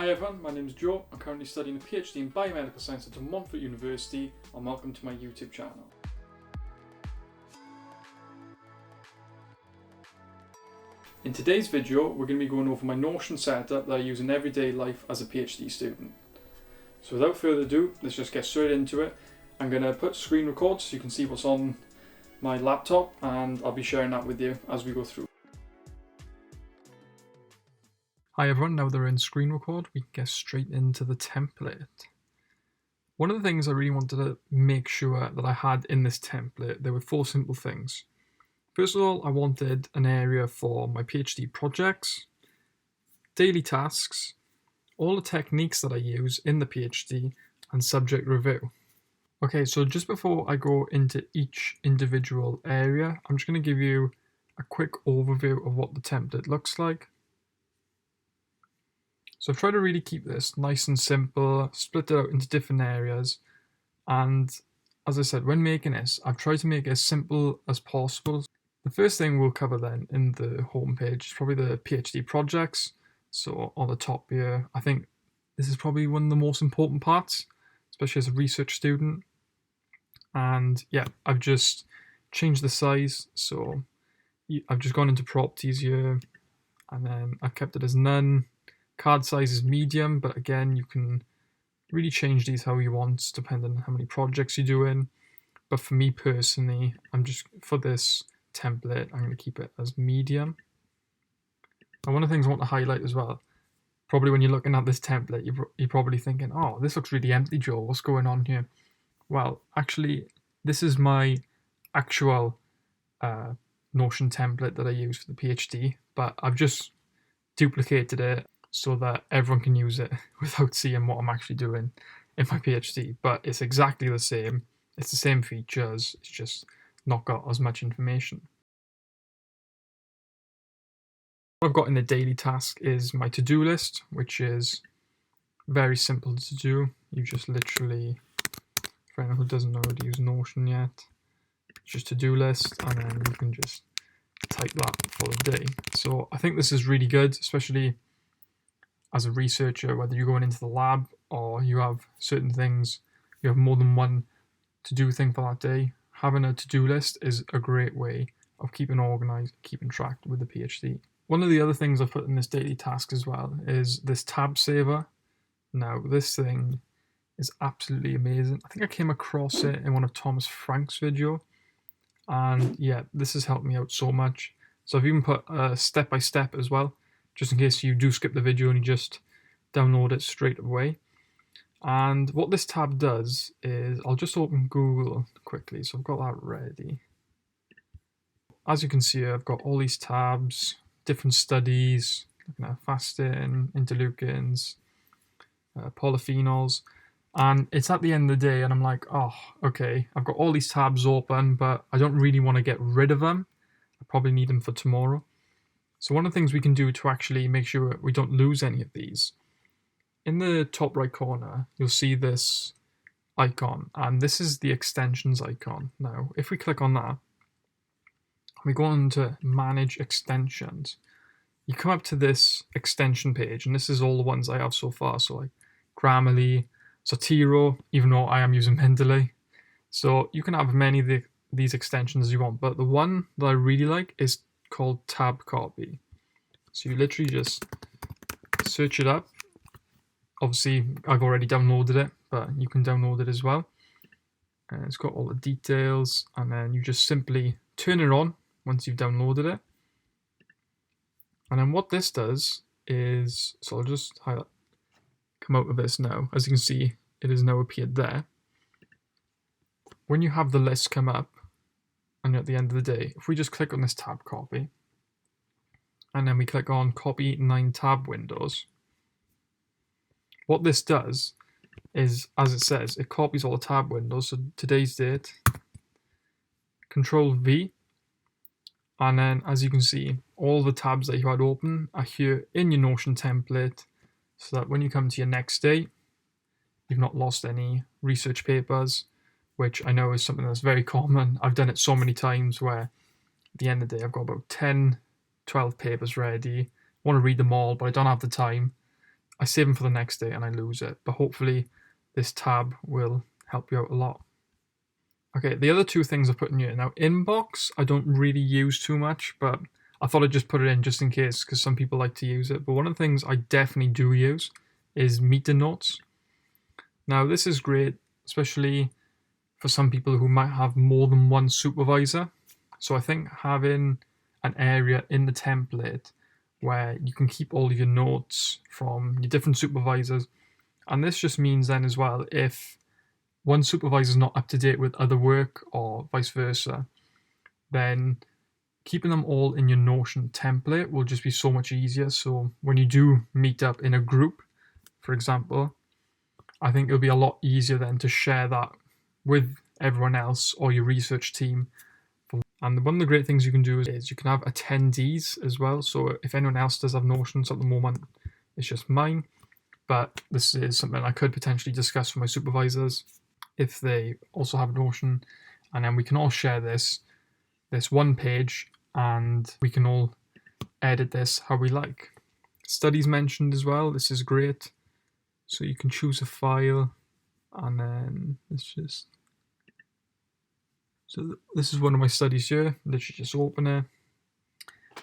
Hi everyone, my name is Joe. I'm currently studying a PhD in Biomedical Science at Montfort University, and welcome to my YouTube channel. In today's video, we're going to be going over my Notion setup that I use in everyday life as a PhD student. So without further ado, let's just get straight into it. I'm going to put screen record so you can see what's on my laptop, and I'll be sharing that with you as we go through. Hi everyone, now that we're in screen record, we can get straight into the template. One of the things I really wanted to make sure that I had in this template, there were 4 simple things. First of all, I wanted an area for my PhD projects, daily tasks, all the techniques that I use in the PhD, and subject review. Okay, so just before I go into each individual area, I'm just going to give you a quick overview of what the template looks like. So I've tried to really keep this nice and simple, split it out into different areas, and as I said, when making this, I've tried to make it as simple as possible. The first thing we'll cover then in the homepage is probably the PhD projects. So on the top here, I think this is probably one of the most important parts, especially as a research student. And yeah, I've just changed the size. So I've just gone into properties here, and then I've kept it as none. Card size is medium, but again, you can really change these how you want, depending on how many projects you're doing. But for me personally, for this template, I'm going to keep it as medium. And one of the things I want to highlight as well, probably when you're looking at this template, you're probably thinking, oh, this looks really empty, Joe. What's going on here? Well, actually, this is my actual Notion template that I use for the PhD, but I've just duplicated it so that everyone can use it without seeing what I'm actually doing in my PhD. But it's exactly the same. It's the same features. It's just not got as much information. What I've got in the daily task is my to-do list, which is very simple to do. You just literally, for anyone who doesn't know how to use Notion yet, just to-do list, and then you can just type that for the day. So I think this is really good, especially as a researcher, whether you're going into the lab or you have certain things, you have more than one to-do thing for that day. Having a to-do list is a great way of keeping organized, keeping track with the PhD. One of the other things I've put in this daily task as well is this tab saver. Now, this thing is absolutely amazing. I think I came across it in one of Thomas Frank's video, and yeah, this has helped me out so much. So I've even put a step-by-step as well, just in case you do skip the video and you just download it straight away. And what this tab does is, I'll just open Google quickly, so I've got that ready. As you can see here, I've got all these tabs, different studies, looking at fasting, interleukins, polyphenols, and it's at the end of the day and I'm like, oh, okay, I've got all these tabs open, but I don't really want to get rid of them. I probably need them for tomorrow. So one of the things we can do to actually make sure we don't lose any of these, in the top right corner, you'll see this icon, and this is the extensions icon. Now, if we click on that, we go on to manage extensions. You come up to this extension page, and this is all the ones I have so far. So like Grammarly, Zotero, even though I am using Mendeley. So you can have many of these extensions as you want, but the one that I really like is called Tab Copy. So you literally just search it up. Obviously, I've already downloaded it, but you can download it as well. And it's got all the details, and then you just simply turn it on once you've downloaded it. And then what this does is, so I'll just come out of this now. As you can see, it has now appeared there. When you have the list come up, and at the end of the day, if we just click on this tab copy, and then we click on copy 9 tab windows, what this does is, as it says, it copies all the tab windows. So today's date, Control V, and then as you can see, all the tabs that you had open are here in your Notion template, so that when you come to your next day, you've not lost any research papers, which I know is something that's very common. I've done it so many times where at the end of the day, I've got about 10, 12 papers ready. I want to read them all, but I don't have the time. I save them for the next day and I lose it. But hopefully this tab will help you out a lot. Okay, the other two things I put in here. Now, inbox, I don't really use too much, but I thought I'd just put it in just in case, because some people like to use it. But one of the things I definitely do use is meeting notes. Now, this is great, especially for some people who might have more than one supervisor. So I think having an area in the template where you can keep all of your notes from your different supervisors. And this just means then as well, if one supervisor is not up to date with other work or vice versa, then keeping them all in your Notion template will just be so much easier. So when you do meet up in a group, for example, I think it'll be a lot easier then to share that with everyone else or your research team. And one of the great things you can do is you can have attendees as well. So if anyone else does have Notions at the moment, it's just mine. But this is something I could potentially discuss with my supervisors if they also have Notion. And then we can all share this one page and we can all edit this how we like. Studies mentioned as well. This is great. So you can choose a file and then let's just... So this is one of my studies here. Literally just open it.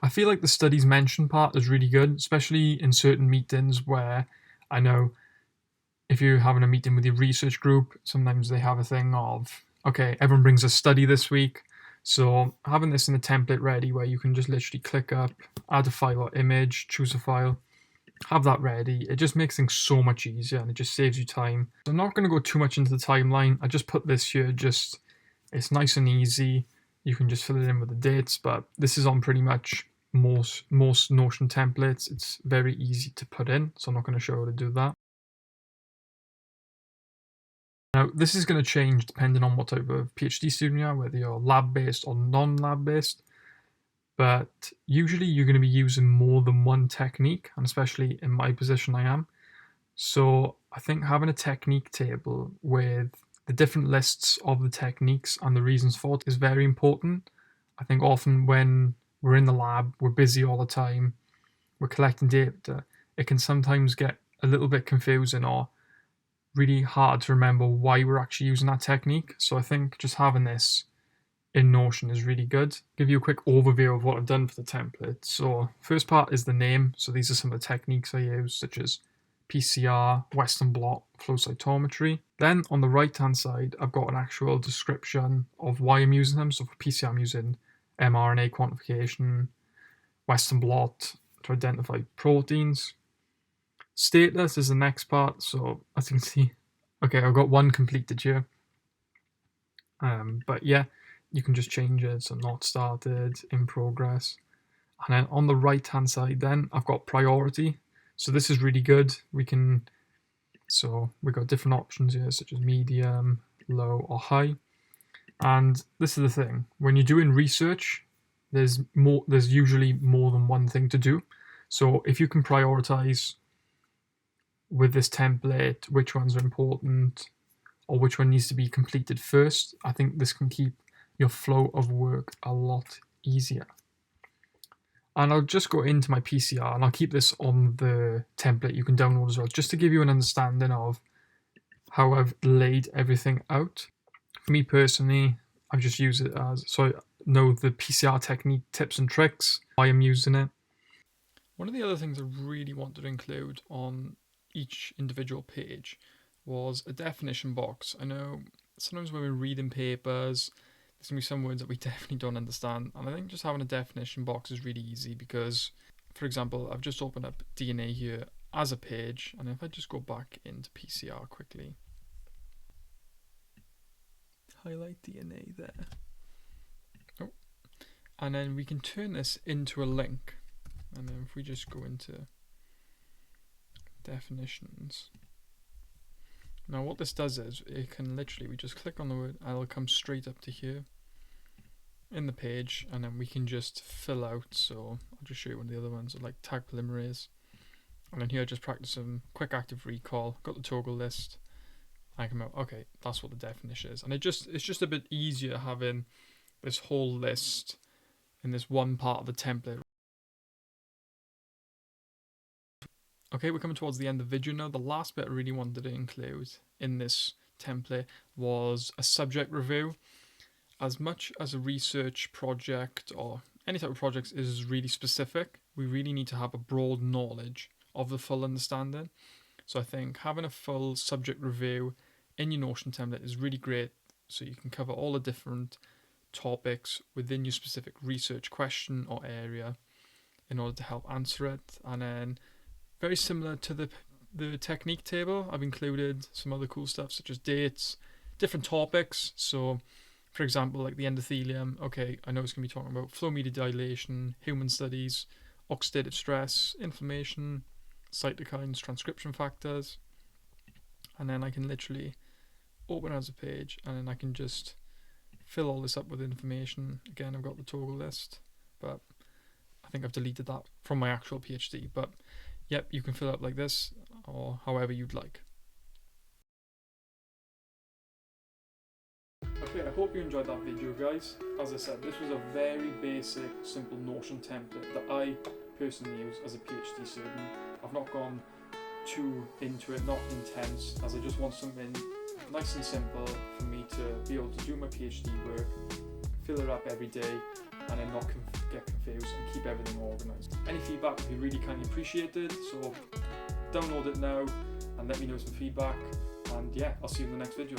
I feel like the studies mentioned part is really good, especially in certain meetings where I know if you're having a meeting with your research group, sometimes they have a thing of, okay, everyone brings a study this week. So having this in the template ready where you can just literally click up, add a file or image, choose a file, have that ready. It just makes things so much easier and it just saves you time. So I'm not going to go too much into the timeline. I just put this here, just it's nice and easy. You can just fill it in with the dates, but this is on pretty much most Notion templates. It's very easy to put in, so I'm not going to show how to do that. Now, this is going to change depending on what type of PhD student you are, whether you're lab-based or non-lab-based. But usually you're going to be using more than one technique, and especially in my position I am. So I think having a technique table with the different lists of the techniques and the reasons for it is very important. I think often when we're in the lab, we're busy all the time, we're collecting data, it can sometimes get a little bit confusing or really hard to remember why we're actually using that technique. So I think just having this in Notion is really good. Give you a quick overview of what I've done for the template. So first part is the name. So these are some of the techniques I use, such as PCR, Western blot, flow cytometry. Then on the right hand side, I've got an actual description of why I'm using them. So for PCR, I'm using mRNA quantification, Western blot to identify proteins. Status is the next part. So as you can see, okay, I've got one completed here. But yeah, you can just change it. So not started, in progress. And then on the right hand side, then I've got priority. So this is really good. We've got different options here, such as medium, low, or high. And this is the thing: when you're doing research, there's usually more than one thing to do. So if you can prioritize with this template which ones are important or which one needs to be completed first, I think this can keep your flow of work a lot easier. And I'll just go into my PCR and I'll keep this on the template you can download as well, just to give you an understanding of how I've laid everything out. For me personally, I've just used it so I know the PCR technique tips and tricks, why I'm using it. One of the other things I really wanted to include on each individual page was a definition box. I know sometimes when we're reading papers, there's going to be some words that we definitely don't understand, and I think just having a definition box is really easy because, for example, I've just opened up DNA here as a page, and if I just go back into PCR quickly, highlight DNA there, and then we can turn this into a link, and then if we just go into definitions, now what this does is it can literally, we just click on the word and it'll come straight up to here in the page, and then we can just fill out. So I'll just show you one of the other ones, like tag polymerase, and then here I just practice some quick active recall, got the toggle list, I come out, okay, that's what the definition is. And it's just a bit easier having this whole list in this one part of the template. Okay, we're coming towards the end of the video now. The last bit I really wanted to include in this template was a subject review. As much as a research project or any type of project is really specific, we really need to have a broad knowledge of the full understanding. So I think having a full subject review in your Notion template is really great, so you can cover all the different topics within your specific research question or area in order to help answer it. And then very similar to the technique table, I've included some other cool stuff such as dates, different topics. So for example, like the endothelium, okay, I know it's going to be talking about flow media dilation, human studies, oxidative stress, inflammation, cytokines, transcription factors. And then I can literally open as a page and then I can just fill all this up with information. Again, I've got the toggle list, but I think I've deleted that from my actual PhD. But yep, you can fill it up like this or however you'd like. Okay, I hope you enjoyed that video, guys. As I said, this was a very basic, simple Notion template that I personally use as a PhD student. I've not gone too into it, not intense, as I just want something nice and simple for me to be able to do my PhD work, fill it up every day, and then not get confused and keep everything organised. Any feedback would be really kindly appreciated, so download it now and let me know some feedback, and yeah, I'll see you in the next video.